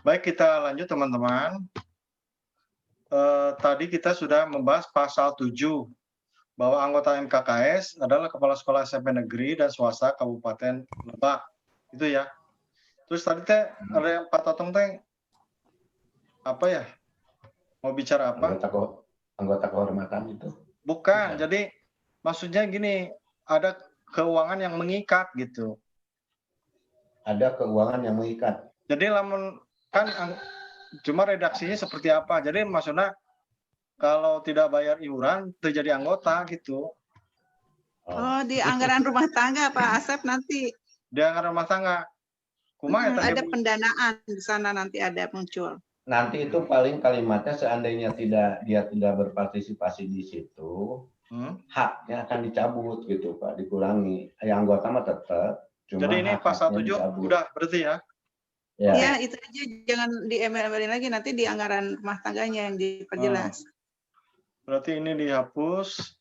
Baik, kita lanjut teman-teman. Tadi kita sudah membahas pasal 7 bahwa anggota MKKS adalah kepala sekolah SMP negeri dan swasta Kabupaten Lebak. Itu ya. Terus tadi teh ada yang Pak Totong teh apa ya? Mau bicara apa? Anggota kehormatan itu. Bukan. Jadi maksudnya gini, ada keuangan yang mengikat gitu. Ada keuangan yang mengikat. Jadi lamun kan cuma redaksinya seperti apa. Jadi maksudnya kalau tidak bayar iuran terjadi anggota gitu. Oh, di anggaran rumah tangga Pak Asep nanti. Di anggaran rumah tangga. Kumaha Ada pendanaan di sana nanti ada muncul. Nanti itu paling kalimatnya seandainya dia tidak berpartisipasi di situ, haknya akan dicabut gitu Pak, dikurangi. Yang anggota mah tetap. Jadi ini pasal 7 udah berarti ya? Ya, itu aja jangan di-ML-in lagi, nanti di anggaran rumah tangganya yang diperjelas. Berarti ini dihapus.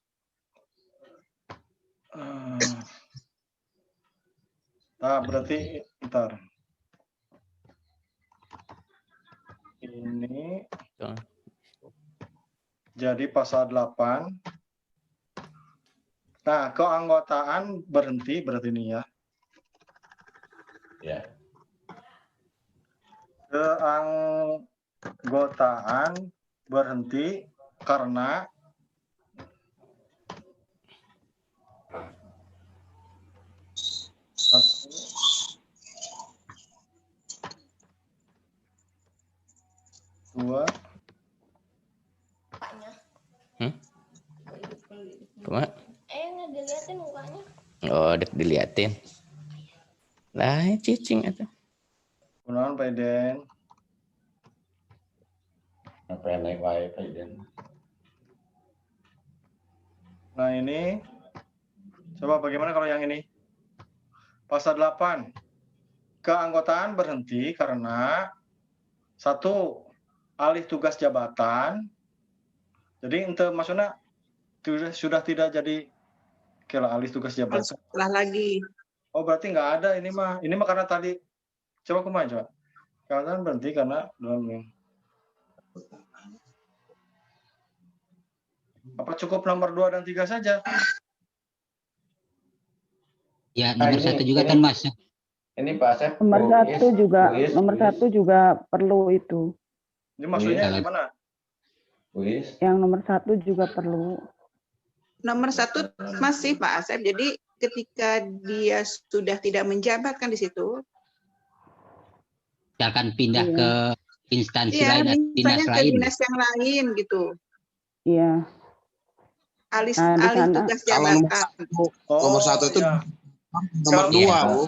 Nah, berarti ntar. Ini jadi pasal 8. Nah, keanggotaan berhenti berarti ini ya. Ya. Keanggotaan berhenti karena dua. Cuma diliatin mukanya. Oh, diliatin. Lah, cicing itu. Kunaon Pak Den? Apa yang naik wae Pak Den? Nah, ini coba bagaimana kalau yang ini? Pasal 8. Keanggotaan berhenti karena 1. Alih tugas jabatan. Jadi ente maksudnya sudah tidak jadi kira alih tugas jabatan. Setelah lagi. Oh, berarti nggak ada ini mah. Ini mah karena tadi coba kumaha coba. Keanggotaan berhenti karena apa cukup nomor 2 dan 3 saja? Ya, nomor 1 juga kan Mas. Ini Pak Asep. Nomor 1 juga, nomor 1 juga perlu itu. Ini maksudnya gimana? Yang nomor 1 juga perlu. Nomor 1 masih Pak Asep. Jadi ketika dia sudah tidak menjabat kan di situ. Dia akan pindah ke instansi lain, dinas lain. Ke dinas yang lain gitu. Iya. Alih tugas jabatan. Nomor 1 itu ya. Nomor 2, Bu.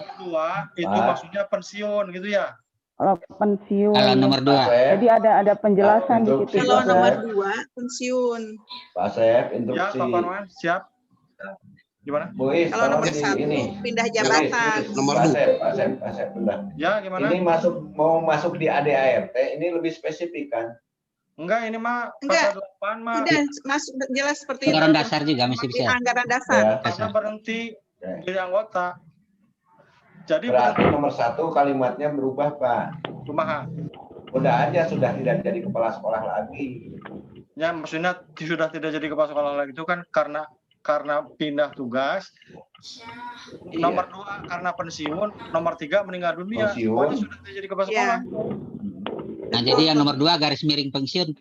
Itu maksudnya pensiun gitu ya? Kalau pensiun. Kalau nomor 2. Jadi ada penjelasan di situ. Kalau nomor 2 pensiun. Pak Asep, instruksi. Ya, Pak Parwan, siap. Gimana? Kalau nomor 1 pindah jabatan. Nomor 2. Pak Asep, pindah. Ya, gimana? Ini mau masuk di ADART, ini lebih spesifik kan? Enggak, ini mah pasal 8 mah. Udah masuk jelas seperti itu. Anggaran dasar juga masih bisa. Anggaran dasar. Karena berhenti jadi anggota. Jadi berarti nomor 1 kalimatnya berubah Pak. Kumaha? Udah aja sudah tidak jadi kepala sekolah lagi. Ya maksudnya sudah tidak jadi kepala sekolah lagi itu kan karena pindah tugas. Nomor 2 karena pensiun, nomor 3 meninggal dunia. Pokoknya sudah tidak jadi kepala sekolah. Nah, jadi yang nomor 2 garis miring pensiun.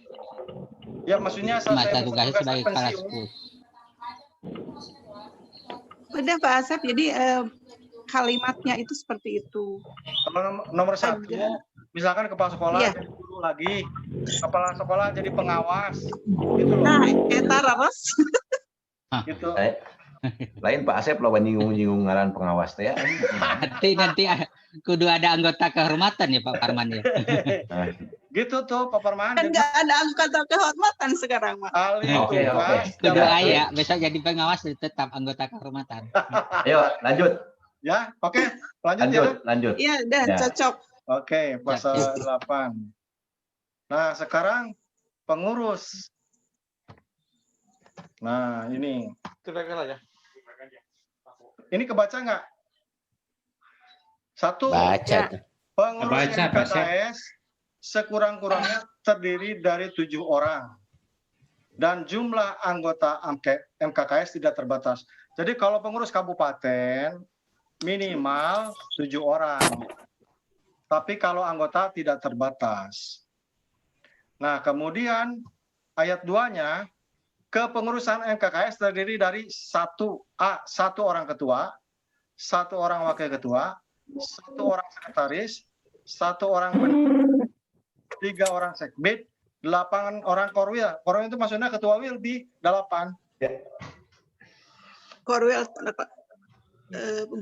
Ya maksudnya masa tugasnya sebagai kepala sekolah. Udah Pak Asep, jadi kalimatnya itu seperti itu. Kalau nomor 1, misalkan kepala sekolah jadi guru lagi, kepala sekolah jadi pengawas, gitu loh. Nah, etaros. Gitu. Lain Pak Asep lawan nyinggung ngaran pengawas teh ya. Nanti kudu ada anggota kehormatan ya Pak Parman ya. Gitu tuh Pak Parman. Kan nggak ada anggota kehormatan sekarang Pak. Oke. Kudu aya, besok jadi pengawas tetap anggota kehormatan. Ayo lanjut. Ya, oke. Lanjut. Iya, udah cocok. Oke, pasal 8. Nah, sekarang pengurus. Nah, ini. Ini kebaca nggak? 1. Baca. Pengurus MKKS sekurang-kurangnya terdiri dari 7 orang. Dan jumlah anggota MKKS tidak terbatas. Jadi kalau pengurus kabupaten minimal 7 orang. Tapi kalau anggota tidak terbatas. Nah, kemudian ayat 2-nya, kepengurusan MKKS terdiri dari 1 orang ketua, 1 orang wakil ketua, 1 orang sekretaris, 1 orang pendeta, 3 orang sekbid, 8 orang korwil. Korwil itu maksudnya ketua Wilby, 8. Korwil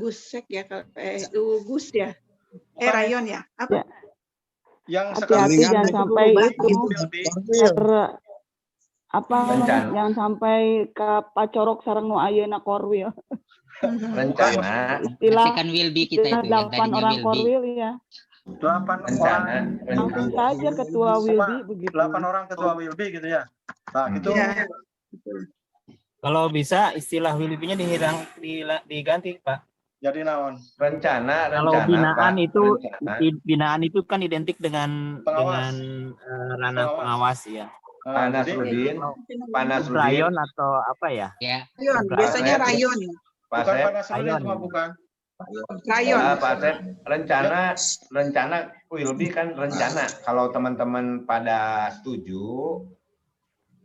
Gusek ya, Gus ya, Rayon ya, apa? Yang Hati-hati sekarang jangan sampai itu Wilby. jangan sampai ke pacorok sareng nu ayeuna korwil. Rencana Istilah Kan Wilby kita itu yang 8 tadinya orang Wilby. korwil ya. 8 rencana orang, Langsung saja ketua Wilby begitu. 8 orang ketua Wilby gitu ya. Nah, itu Ya. Kalau bisa istilah Wilby-nya diganti, Pak. jadi naon. rencana Kalau Pak. binaan itu kan identik dengan Pengawas. ranah pengawas ya. Nah, jadi Panas Rayon atau apa ya? Ya, Rayon, biasanya Rayon. bukan Pasep, panas Rayon, cuma bukan. Rayon. Pasep, rencana Wilby kan rencana. Kalau teman-teman pada setuju,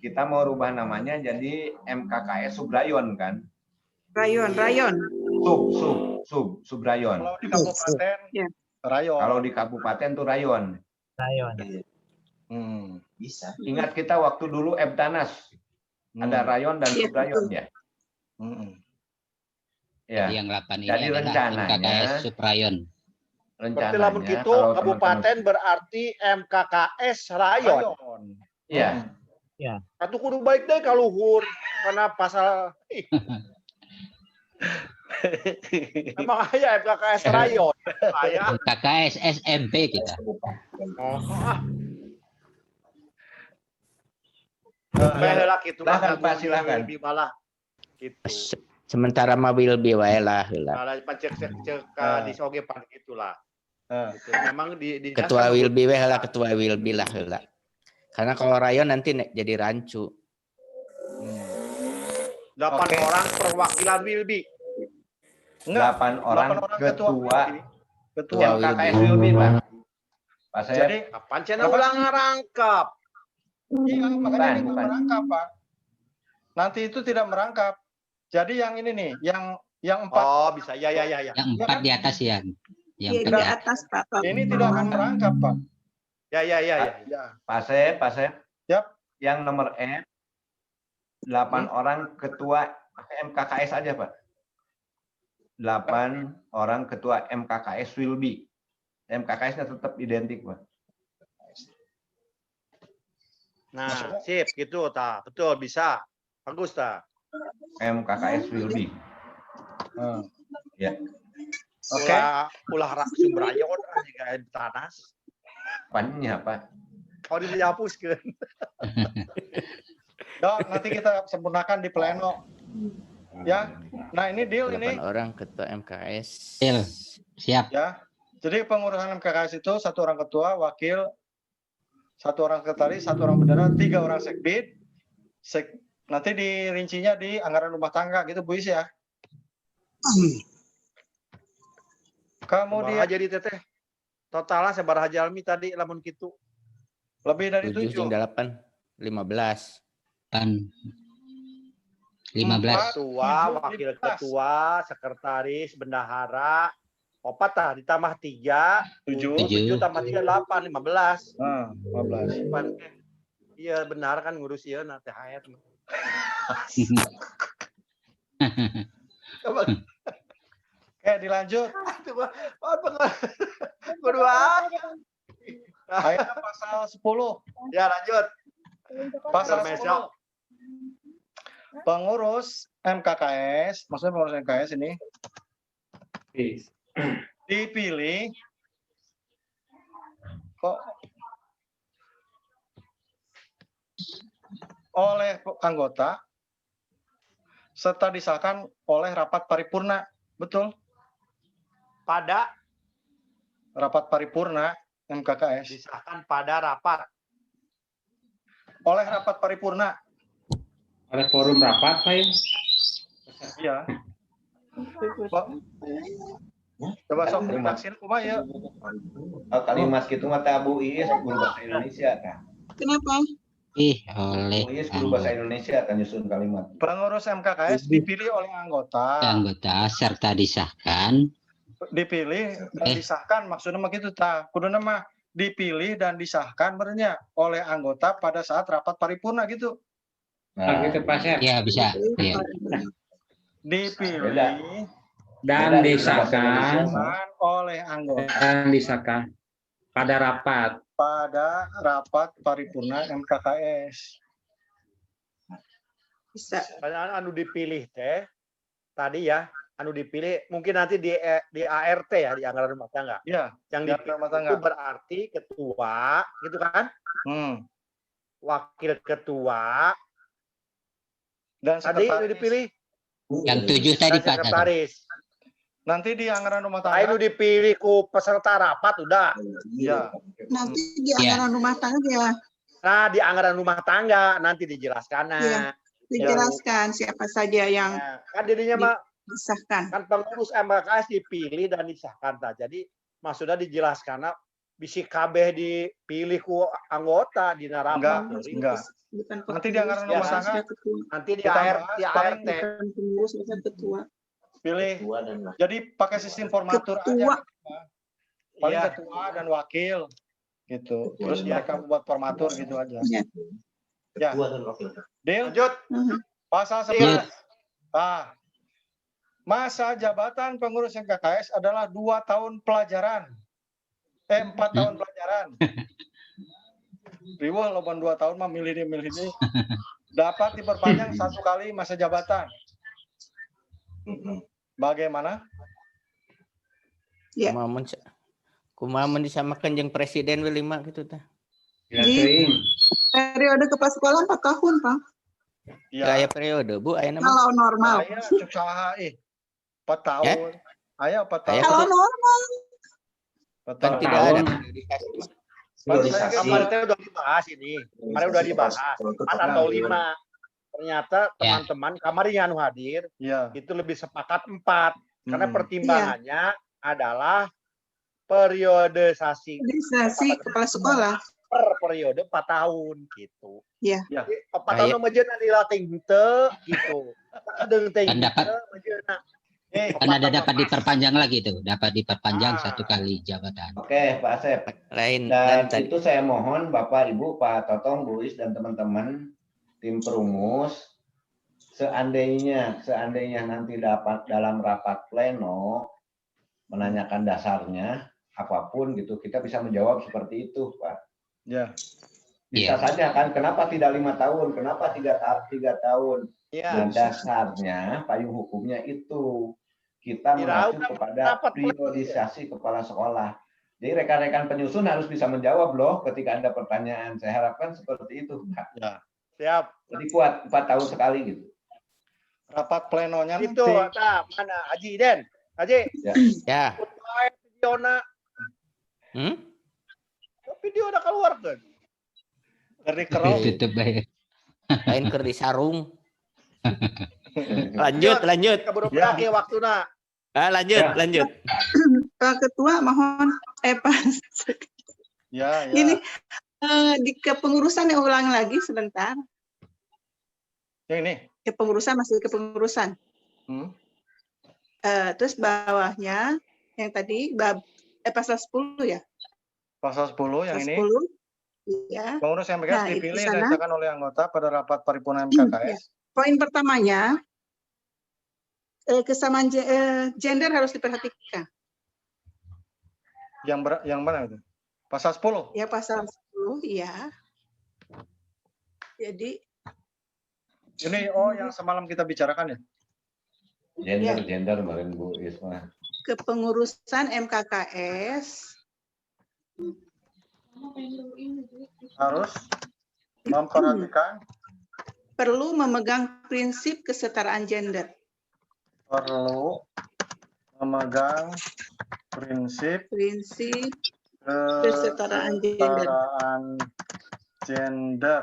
kita mau rubah namanya jadi MKKS Subrayon kan? Rayon. Subrayon. Kalau di kabupaten, Ya. Rayon. Kalau di kabupaten tuh Rayon. Rayon. Bisa. Ingat kita waktu dulu Ebtanas, ada Rayon dan Iya, Subrayon ya. Ya. yang 8 ini Jadi adalah rencananya- MKKS Suprayon. Berarti lamun Rencananya gitu kalau kabupaten berarti MKKS Rayon. Iya. Atuh kudu baik deh ka luhur karena pasal emang aya MKKS Rayon. Aya. MKKS SMP kita. Baheula kitu Silakan, Pak, silakan. Lebih malah gitu. Sementara mah Wilby wae lah heula. Malah pancek di soge pan gitulah. Gitu. Memang di Ketua Wilby wae heula, ketua Wilby lah heula. Karena kalau Rayon nanti jadi rancu. 8 orang perwakilan Wilby. 8 orang ketua Ketua MKKS Wilby, Pak. Pak saya Jadi Kapan cenah ulang ngarangkap? iya, makanya ini Bukan. merangkap, Pak. Nanti itu tidak merangkap. Jadi yang ini nih, yang 4 Oh, bisa. Ya. Yang 4 di atas ya. Yang Iya, di 4 di atas. atas Pak. ini tidak akan merangkap, Pak. Ya. Ya. Pak saya. Yap. Yang nomor 8 orang ketua MKKS aja, Pak. 8 orang ketua MKKS Wilby. MKKS-nya tetap identik, Pak. Nah, sip gitu ta. Betul bisa. Bagus ta. MKKS Wilby. Ya. Oke. Ulah rak Subrayon juga Tanas. Pannya, Pak. Oh, dihapuskeun. Nanti kita sempurnakan di pleno. Ya. Nah, ini deal 8 ini. orang ketua MKS. Siap. Ya. Jadi pengurusan MKKS itu 1 orang ketua, wakil, 1 orang sekretaris, 1 orang bendera, 3 orang sekbid. Nanti dirincinya di anggaran rumah tangga gitu, Bu Is ya. Kemudian Jadi teteh. Totalnya sabaraha jalmi tadi lamun kitu. lebih dari 7 jeung 7. 8, 15. Kan 15. Ketua, wakil ketua, sekretaris, bendahara, 4 tah ditambah 3, 7. 7 tambah 3 8, 15. Nah, 15. Iya benar kan ngurus ieu na THR. Oke, dilanjut. Kedua. Ayat pasal 10. Ya lanjut. Pasal Besok. 10. Pengurus MKKS, maksudnya pengurus MKKS ini dipilih oleh anggota serta disahkan oleh rapat paripurna. Betul? Pada Rapat paripurna MKKS disahkan pada rapat. oleh rapat paripurna. Oleh forum rapat, Pak. Iya. Coba sok redaksiin kumaha ya. Kalimat gitu mata Bu Iis guru bahasa Indonesia kan. Kenapa? Oleh Bu Iis guru bahasa Indonesia kan nyusun kalimat. Pengurus MKKS dipilih oleh anggota. serta disahkan Dipilih dan disahkan maksudnya mah gitu tah. Kuduna mah dipilih dan disahkan berenya oleh anggota pada saat rapat paripurna gitu. Nah, gitu Pak Sep. ya bisa ya. Dipilih Dan disahkan oleh anggota dan disahkan pada rapat. pada rapat paripurna MKKS. Bisa. Anu dipilih teh tadi ya, anu dipilih mungkin nanti di ART ya, di anggaran rumah tangga. Iya, Yang di dipilih rumah tangga. itu berarti ketua, gitu kan? Wakil ketua. Dan Tadi anu sekretaris. dipilih Yang 7 tadi dan Pak. sekretaris. Nanti di anggaran rumah Nah, tangga. itu dipilih ku peserta rapat udah. Iya. Nanti di anggaran rumah tangga ya Nah, di anggaran rumah tangga nanti dijelaskan. Nah, Iya. dijelaskan siapa saja yang kan dirinya mah disahkan. kan pengurus MKKS dipilih dan disahkan ta. Jadi maksudnya dijelaskan bisi kabeh dipilih ku anggota di rapat. Enggak. Bukan Nanti di anggaran rumah Ya, tangga nanti di kita ART, bahas paling Bukan pengurus, bukan ketua. pilih. Jadi pakai sistem formatur Ketua. aja. Paling Iya. ketua dan wakil gitu. Terus Iya. mereka buat formatur gitu aja. Iya. Ya. Deal. Lanjut. Pasal 11. Masa jabatan pengurus MKKS adalah 2 tahun pelajaran. 4 tahun pelajaran. Riweuh loban 2 tahun mah milih ini. Dapat diperpanjang 1 kali masa jabatan. Bagaimana? Ya. Kumaha disamakan jeung presiden we 5 gitu tah. Di periode kepala sekolah 4 tahun, Pak. Ya. Aya periode Bu aya nama. Kalau normal. Aya cuk saha 4 tahun. Aya 4 tahun. Kalau normal. 4 Kan tahun. tidak ada periodisasi. Kemarin teh udah dibahas ini. Kemarin udah dibahas 4 atau 5. Ternyata teman-teman kemarin yang hadir itu lebih sepakat 4 karena pertimbangannya adalah periodisasi kepala sekolah per periode 4 tahun gitu. Iya. 4 tahun majeuna dilatih henteu gitu. Kadang teh dapat majeuna. kan ada dapat diperpanjang lagi tuh, dapat diperpanjang 1 kali jabatan. Oke, Pak Asep. Lain. Dan itu saya mohon Bapak, Ibu, Pak Totong, Bu Is, dan teman-teman tim perumus, seandainya nanti dapat dalam rapat pleno menanyakan dasarnya apapun gitu, kita bisa menjawab seperti itu, Pak. Ya. Bisa saja kan, kenapa tidak 5 tahun, kenapa 3 tahun? Nah, dasarnya payung hukumnya itu kita mengacu kepada periodisasi kepala sekolah. Jadi rekan-rekan penyusun harus bisa menjawab loh ketika ada pertanyaan. Saya harapkan seperti itu, Pak. Ya. Siap. Jadi kuat 4 tahun sekali gitu. Rapat plenonya itu mana Haji Iden? Haji. Ya. Videona. Video udah keluar kan? Dari kerong. Tutup bae. Lain keur di sarung. Lanjut. Keburu berakhir waktuna. Lanjut. Pak Ketua mohon Pak. Ya. Ini di kepengurusan yang ulang lagi sebentar. Yang ini. Kepengurusan masih kepengurusan. Terus bawahnya yang tadi pasal 10 ya. Pasal 10 yang ini. 10. Ya. Pengurus MKKS Nah, dipilih di sana. dan disahkan oleh anggota pada rapat paripurna MKKS. Poin pertamanya kesamaan gender harus diperhatikan. Yang mana itu? Pasal 10. Ya pasal 10 ya. Jadi ini yang semalam kita bicarakan ya. Gender kemarin Bu Isma. Kepengurusan MKKS harus memperhatikan perlu memegang prinsip kesetaraan gender. Perlu memegang prinsip Kesetaraan gender. Kesetaraan gender.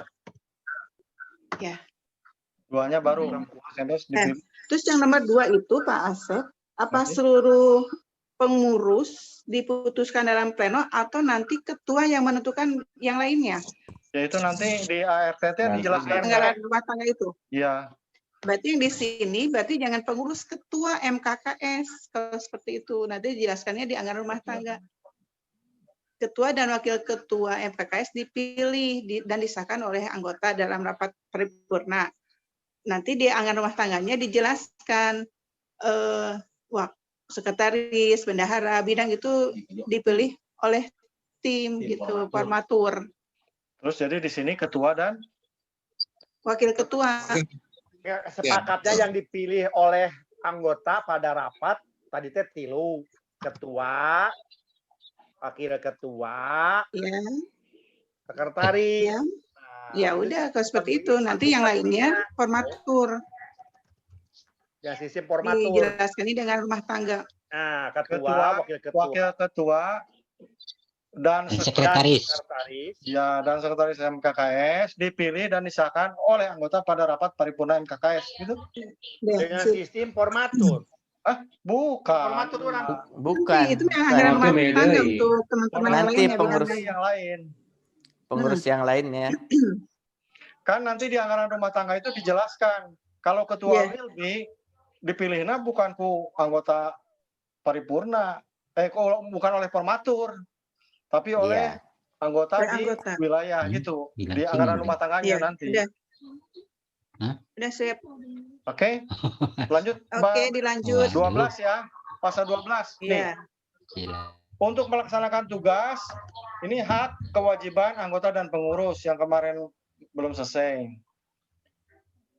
Ya. Duanya baru. Dipilih. Terus yang nomor 2 itu Pak Asep, apa seluruh pengurus diputuskan dalam pleno atau nanti ketua yang menentukan yang lainnya? Yaitu nanti di ART dijelaskan. Anggaran rumah tangga itu. Iya. Berarti yang di sini berarti jangan pengurus, ketua MKKS kalau seperti itu. Nanti dijelaskannya di anggaran rumah tangga. Ketua dan wakil ketua MKKS dipilih dan disahkan oleh anggota dalam rapat paripurna. Nanti di anggaran rumah tangganya dijelaskan sekretaris, bendahara, bidang itu dipilih oleh tim gitu, formatur. Terus jadi di sini ketua dan wakil ketua. Sepakatnya yang dipilih oleh anggota pada rapat tadi teh tilu, ketua, wakil ketua, ya, sekretaris. Ya. Ya udah kalau seperti itu, nanti yang lainnya formatur. Ya sistem formatur. Dijelaskan ini dengan rumah tangga. Nah, ketua, wakil ketua dan sekretaris. Ya, dan sekretaris MKKS dipilih dan disahkan oleh anggota pada rapat paripurna MKKS gitu. Dengan sistem formatur. Bukan. Formatur Bukan. Itu yang anggaran rumah tangga untuk teman-teman nanti yang pengurus yang lain. Pengurus yang lainnya. Kan nanti di anggaran rumah tangga itu dijelaskan kalau ketua Wilby dipilihnya bukan ku anggota paripurna, bukan oleh formatur, tapi oleh anggota di wilayah gitu, di anggaran rumah tangganya nanti. Udah siap. Oke. Lanjut. Oke, dilanjut. 12 ya. Pasal 12. Nih. Untuk melaksanakan tugas, ini hak kewajiban anggota dan pengurus yang kemarin belum selesai.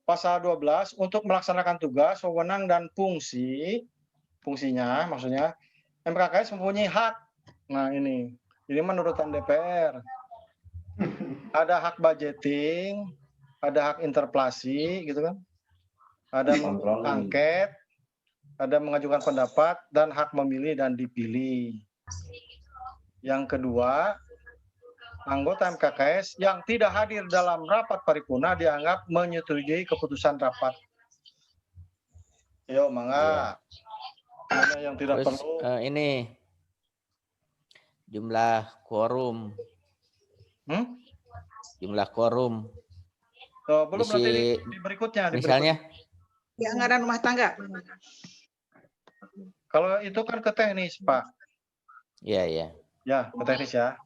Pasal 12, untuk melaksanakan tugas, wewenang dan fungsinya, maksudnya MKKS mempunyai hak. Nah ini menurut DPR. Ada hak budgeting, ada hak interpelasi, gitu kan? Ada angket, ada mengajukan pendapat, dan hak memilih dan dipilih. Yang kedua, anggota MKKS yang tidak hadir dalam rapat paripurna dianggap menyetujui keputusan rapat. Yo, mangga. Yang tidak Terus, perlu. Ini jumlah quorum. Jumlah quorum. Belum nanti di berikutnya. Misalnya? Di anggaran rumah tangga. Kalau itu kan ke teknis, Pak. Iya. Ya, ke teknis ya.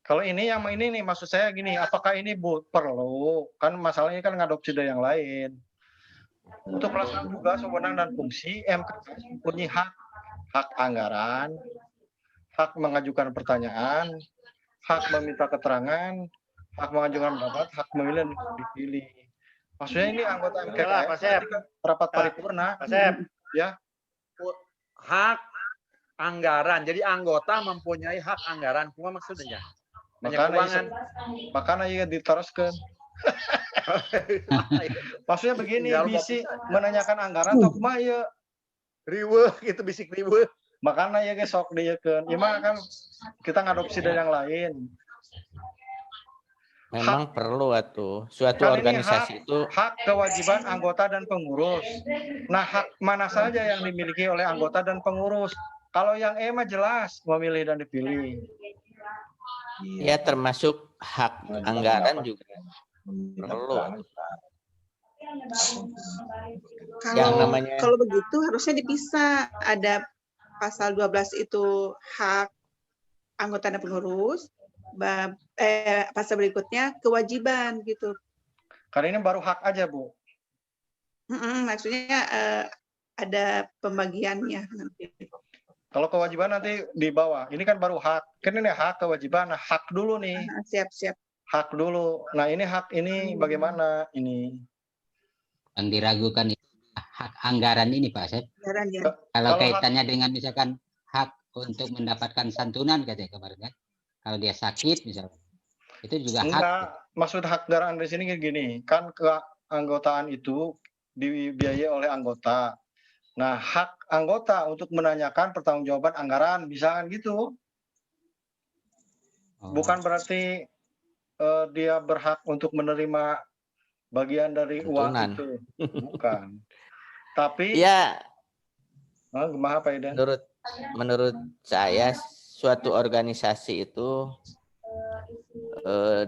Kalau ini yang ini nih, maksud saya gini, apakah ini perlu? Kan masalahnya kan ngadopsi dari yang lain. Untuk melaksanakan tugas, wewenang dan fungsi, MKKS mempunyai hak anggaran, hak mengajukan pertanyaan, hak meminta keterangan, hak mengajukan pendapat, hak memilih dan dipilih. Maksudnya ini anggota MKKS rapat paripurna. Ya. Hak anggaran. Jadi anggota mempunyai hak anggaran. Kuma maksudnya? Makanya ya diteruskan. Maksudnya begini, bisi menanyakan anggaran atau kuma ya riweuh gitu, bisik riweuh. Makanya ya sok dia kan. Ya kan kita ngadopsi dari yang lain. Memang perlu atuh. Suatu organisasi itu hak kewajiban anggota dan pengurus. Nah, hak mana saja yang dimiliki oleh anggota dan pengurus? Kalau yang mah jelas memilih dan dipilih. Ya termasuk hak anggaran juga perlu. Kalau begitu harusnya dipisah. Ada pasal 12 itu hak anggota dan pengurus. Pasal berikutnya kewajiban gitu. Karena ini baru hak aja, Bu. Maksudnya ada pembagiannya nanti. Kalau kewajiban nanti di bawah. Ini kan baru hak. Kan ini hak kewajiban. Nah, hak dulu nih. Siap. Hak dulu. Nah, ini hak ini bagaimana ini? Yang diragukan itu hak anggaran ini, Pak Asep. Anggaran ya. Kalau kaitannya dengan misalkan hak untuk mendapatkan santunan katanya kemarin kan. Kalau dia sakit misalnya. Itu juga hak. Enggak, maksud hak anggaran di sini gini, kan keanggotaan itu dibiayai oleh anggota. Nah, hak anggota untuk menanyakan pertanggungjawaban anggaran, misalkan gitu. bukan berarti dia berhak untuk menerima bagian dari uang Santunan. itu, bukan. Tapi Ya, gimana Pak Iden? menurut saya suatu organisasi itu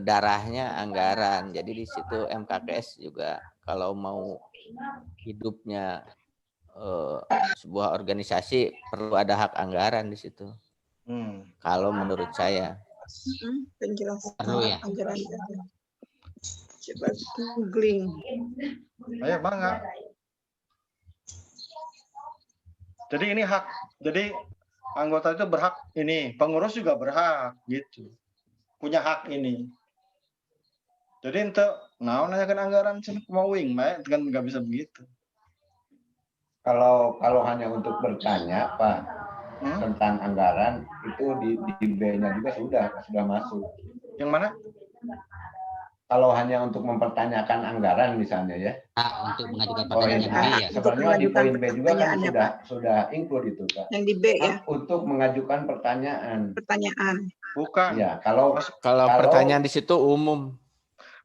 darahnya anggaran. Jadi di situ MKKS juga kalau mau hidupnya sebuah organisasi perlu ada hak anggaran di situ. Kalau menurut saya. Penjelasan Perlu ya. anggaran. Coba googling. Ayo bangga. Jadi ini hak. Jadi anggota itu berhak ini, pengurus juga berhak gitu. Punya hak ini. Jadi untuk nanyakan anggaran mau wing, kan nggak bisa begitu. Kalau hanya untuk bertanya Pak tentang anggaran itu di B-nya juga sudah masuk. Yang mana? Kalau hanya untuk mempertanyakan anggaran misalnya ya. Untuk mengajukan pertanyaan yang B ya. Sebenarnya di poin B juga kan sudah include itu Pak. Yang di B ya. Untuk mengajukan pertanyaan. Bukan. Ya, kalau pertanyaan di situ umum.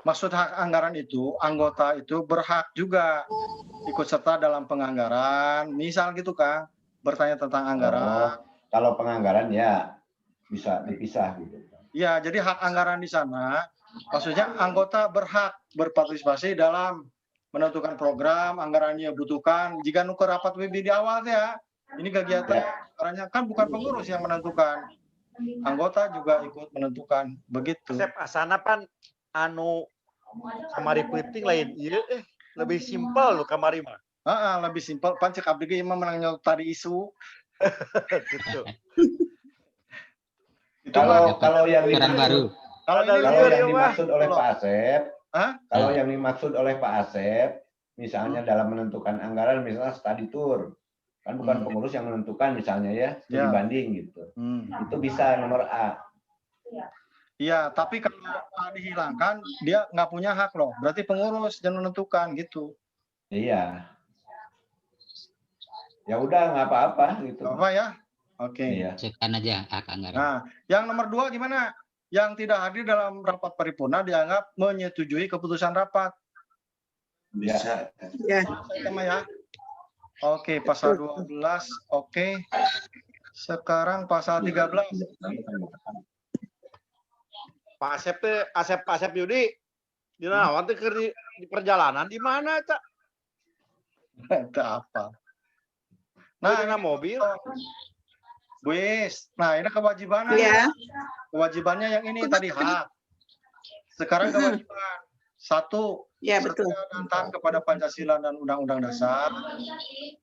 Maksud hak anggaran itu anggota itu berhak juga ikut serta dalam penganggaran. Misal gitu Kang, bertanya tentang anggaran. Kalau penganggaran ya bisa dipisah gitu. Ya, jadi hak anggaran di sana maksudnya anggota berhak berpartisipasi dalam menentukan program anggaran yang dibutuhkan. Jika nuker rapat WB di awal ya, ini kegiatan anggarannya kan bukan pengurus yang menentukan. Anggota juga ikut menentukan. Begitu. Asep asana pan anu kamari penting lain iya lebih simpel loh kamari mah. Lebih simpel. Pan cek abdi ge imah menang tadi isu. Gitu. Kalau yang baru. Kalau yang dimaksud oleh Pak Asep, kalau yang dimaksud oleh Pak Asep, misalnya dalam menentukan anggaran, misalnya study tour, kan bukan pengurus yang menentukan misalnya ya, studi banding gitu. Itu bisa nomor A. Iya, tapi kalau A dihilangkan, dia nggak punya hak loh. Berarti pengurus dan menentukan gitu. Iya. Ya udah nggak apa-apa gitu. Apa ya? Oke. Iya. Cekan aja hak anggaran. Nah, yang nomor 2 gimana? Yang tidak hadir dalam rapat paripurna dianggap menyetujui keputusan rapat. Bisa. Ya. Ya. Oke, pasal 12. Oke. Sekarang pasal 13. Pak Asep Yudi di nawan teh di perjalanan di mana Cak? Itu apa? Nah, mobil. Wis. Nah, ini kewajibannya. Ya. Kewajibannya yang ini tadi hak. Sekarang kewajiban. 1. Ya, betul. Setia dan taat kepada Pancasila dan Undang-Undang Dasar.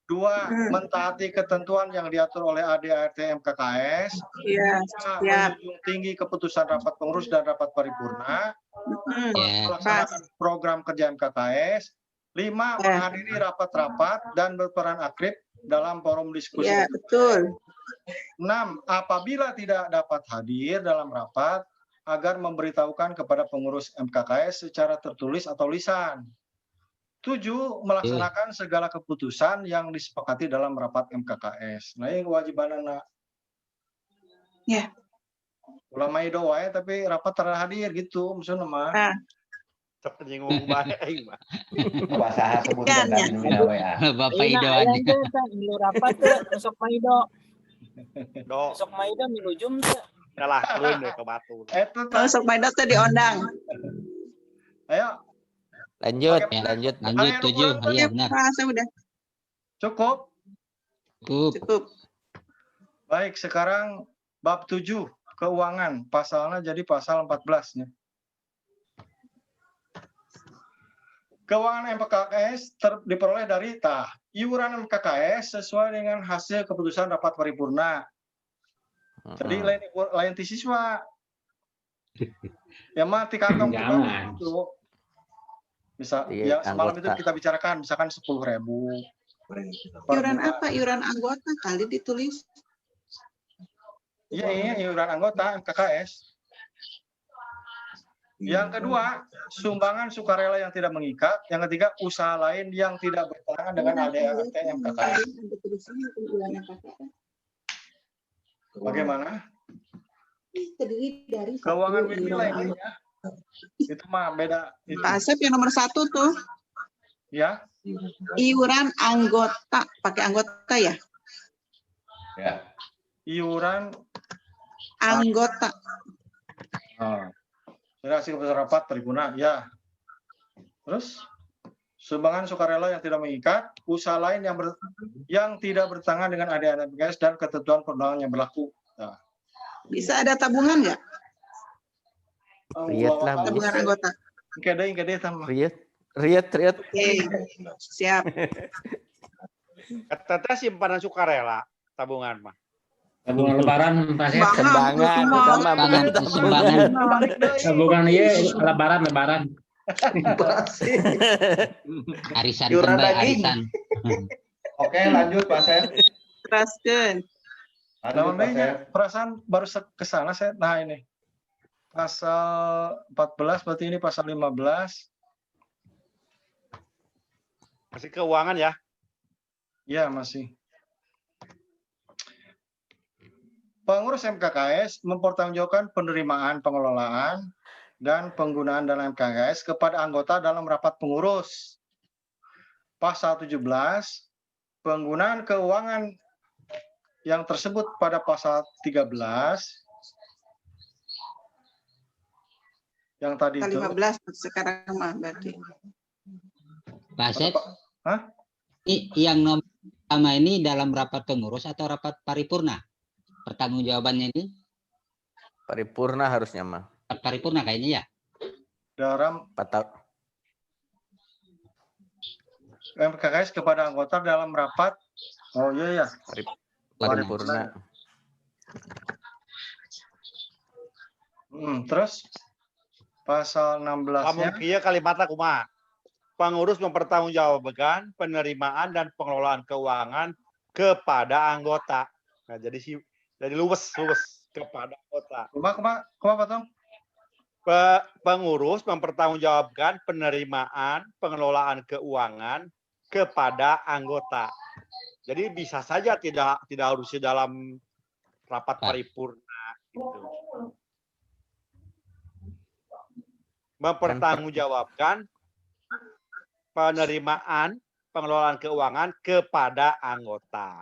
2. Mentaati ketentuan yang diatur oleh ADART MKKS. Iya. 3. Menjunjung tinggi keputusan rapat pengurus dan rapat paripurna. Melaksanakan program kerja MKKS. 5. Menghadiri rapat-rapat dan berperan aktif dalam forum diskusi. Ya, betul. 6. Apabila tidak dapat hadir dalam rapat, agar memberitahukan kepada pengurus MKKS secara tertulis atau lisan. 7. Melaksanakan segala keputusan yang disepakati dalam rapat MKKS. Nah, ini kewajiban anak. Ya. Ulama ido wae tapi rapat terhadir gitu, maksudnya mah. Sok nyinggung bae aing mah. Kuasa sebutkan dari nomina WA. Bapak Ido aja. Minggu rapat tuh besok Maido. Do. Besok Maido minggu Jum tuh. Kalah keun deh ke batu. Masuk Maido tuh diundang. Ayo. Lanjut, Oke, lanjut. Lanjut 7. Iya benar. Sudah. Cukup. Cukup. Baik, sekarang bab 7 keuangan. Pasalnya jadi pasal 14-nya. Keuangan MKKS diperoleh dari iuran MKKS sesuai dengan hasil keputusan rapat paripurna. Jadi lain ti siswa. Ya mah ti kantong Jangan. itu. Bisa Iya, ya semalam itu anggota. kita bicarakan misalkan 10.000. Iuran apa? Iuran anggota kali ditulis. Iya, iuran anggota MKKS. Yang kedua, sumbangan sukarela yang tidak mengikat. Yang ketiga, usaha lain yang tidak bertentangan dengan ADART MKKS. Bagaimana? terdiri dari Keuangan satu mini iuran lainnya ya. Itu mah beda. Itu. Pak Asep yang nomor 1 tuh Ya. iuran anggota, pakai anggota ya? Ya. Iuran Anggota. Donasi ke peserta rapat paripurna, ya. Terus sumbangan sukarela yang tidak mengikat, usaha lain yang tidak bertentangan dengan ADAN MKS dan ketentuan perundangan yang berlaku. Nah. Bisa ada tabungan nggak? Riet lah, Bu. Tabungan anggota. Kede tambah. Riet. Oke, siap. Kata simpanan sukarela tabungan mah. Tabungan lebaran Pak Sep. Sumbangan, Sumbangan. Tabungan iya lebaran. Arisan Iuran kembali, daging. arisan. Oke, lanjut Pak Sep. Teruskan. Lanjut Pak Sep. Perasaan baru ke sana saya. Nah ini. Pasal 14 berarti ini pasal 15. Masih keuangan ya? Ya, masih. Pengurus MKKS mempertanggungjawabkan penerimaan, pengelolaan, dan penggunaan dana MKKS kepada anggota dalam rapat pengurus. Pasal 17, penggunaan keuangan yang tersebut pada pasal 13, yang tadi itu. 15 sekarang mah berarti. Pak Asep, Hah? yang nomor pertama ini dalam rapat pengurus atau rapat paripurna? Pertanggungjawabannya ini Paripurna harusnya mah. rapat paripurna kayaknya ya. Dalam MKKS kepada anggota dalam rapat. Oh iya ya. Paripurna. Terus pasal 16-nya. Kia kalimatnya kumaha? Pengurus mempertanggungjawabkan penerimaan dan pengelolaan keuangan kepada anggota. Nah, jadi luwes kepada anggota. Kumaha Pak Tong? Pengurus mempertanggungjawabkan penerimaan, pengelolaan keuangan kepada anggota. Jadi bisa saja tidak harus di dalam rapat paripurna gitu. Mempertanggungjawabkan penerimaan, pengelolaan keuangan kepada anggota.